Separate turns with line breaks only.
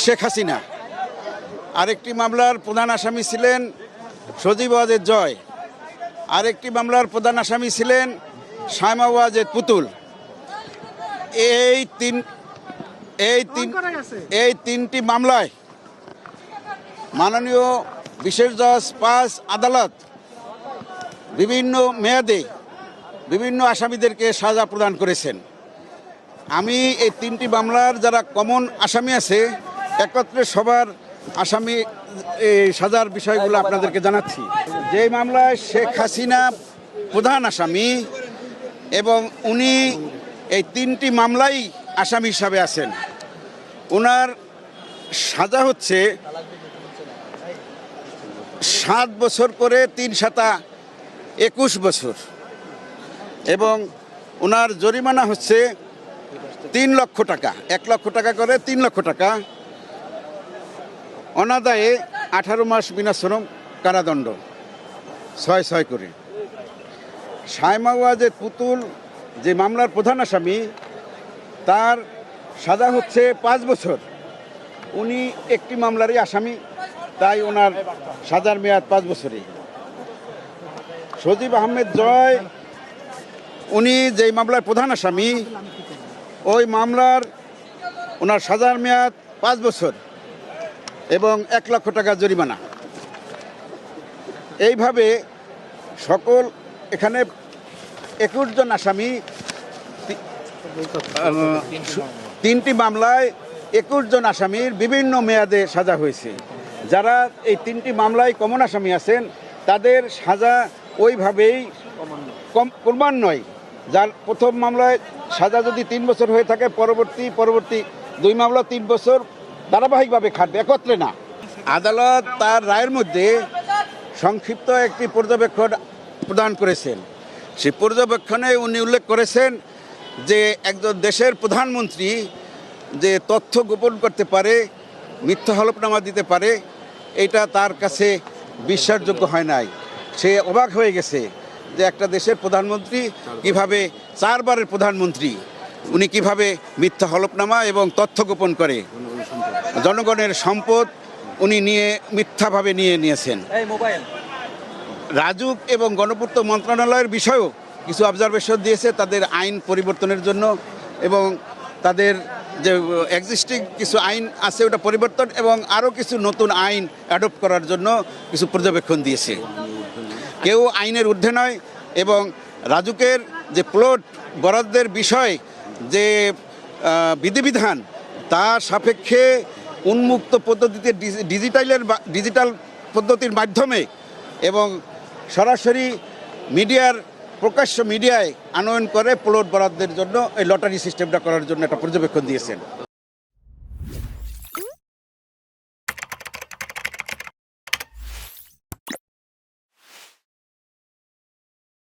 শেখ হাসিনা। আরেকটি মামলার প্রধান আসামি ছিলেন সজীব ওয়াজেদ জয়। আরেকটি মামলার প্রধান আসামি ছিলেন শায়মা ওয়াজেদ পুতুল। এই তিনটি মামলায় মাননীয় বিশেষ জজ ৫ আদালত বিভিন্ন মেয়াদে বিভিন্ন আসামিদেরকে সাজা প্রদান করেছেন। আমি এই তিনটি মামলার যারা কমন আসামি আছে একত্রে সবার আসামি সাজার বিষয়গুলো আপনাদেরকে জানাচ্ছি। যে মামলায় শেখ হাসিনা প্রধান আসামি এবং উনি এই তিনটি মামলাই আসামি হিসাবে আছেন। ওনার সাজা হচ্ছে ৭ বছর করে ৩ সাতা ২১ বছর এবং ওনার জরিমানা হচ্ছে ৩ লক্ষ টাকা। ১ লক্ষ টাকা করে ৩ লক্ষ টাকা। অনাদায়ে ১৮ মাস বিনাশ্রম কারাদণ্ড ৬ করে। শায়মা ওয়াজেদ পুতুল যে মামলার প্রধান আসামি তার সাজা হচ্ছে ৫ বছর। উনি একটি মামলারই আসামি, তাই ওনার সাজার মেয়াদ ৫ বছরই। সজীব আহমেদ জয় উনি যেই মামলার প্রধান আসামি ওই মামলার ওনার সাজার মেয়াদ ৫ বছর এবং ১ লক্ষ টাকা জরিমানা। এইভাবে সকল এখানে ২১ জন আসামি, তিনটি মামলায় ২১ জন আসামির বিভিন্ন মেয়াদে সাজা হয়েছে। যারা এই তিনটি মামলায় কমন আসামি আছেন তাদের সাজা ওইভাবেই ক্রমান্বয়ে, যার প্রথম মামলায় সাজা যদি ৩ বছর হয়ে থাকে পরবর্তী ২ মামলা ৩ বছর ধারাবাহিকভাবে খাটবে, একত্রে না। আদালত তার রায়ের মধ্যে সংক্ষিপ্ত একটি পর্যবেক্ষণ প্রদান করেছেন। সেই পর্যবেক্ষণে উনি উল্লেখ করেছেন যে একজন দেশের প্রধানমন্ত্রী যে তথ্য গোপন করতে পারে, মিথ্যা হলফনামা দিতে পারে, এটা তার কাছে বিশ্বাসযোগ্য হয় নাই। সে অবাক হয়ে গেছে যে একটা দেশের প্রধানমন্ত্রী কিভাবে, ৪ বারের প্রধানমন্ত্রী, উনি কিভাবে মিথ্যা হলফনামা এবং তথ্য গোপন করে জনগণের সম্পদ উনি মিথ্যাভাবে নিয়েছেন। রাজুক এবং গণপূর্ত মন্ত্রণালয়ের বিষয়েও কিছু অবজারভেশন দিয়েছে তাদের আইন পরিবর্তনের জন্য এবং তাদের যে এক্সিস্টিং কিছু আইন আছে ওটা পরিবর্তন এবং আরও কিছু নতুন আইন অ্যাডপ্ট করার জন্য কিছু পর্যবেক্ষণ দিয়েছে। কেউ আইনের ঊর্ধ্বে নয় এবং রাজুকের যে প্লট বরাদ্দের বিষয় যে বিধিবিধান তা সাপেক্ষে উন্মুক্ত পদ্ধতিতে ডিজিটাল পদ্ধতির মাধ্যমে এবং সরাসরি প্রকাশ্য মিডিয়ায় আনয়ন করে প্লট বরাদ্দের জন্য এই লটারি সিস্টেমটা করার জন্য একটা পর্যবেক্ষণ দিয়েছেন।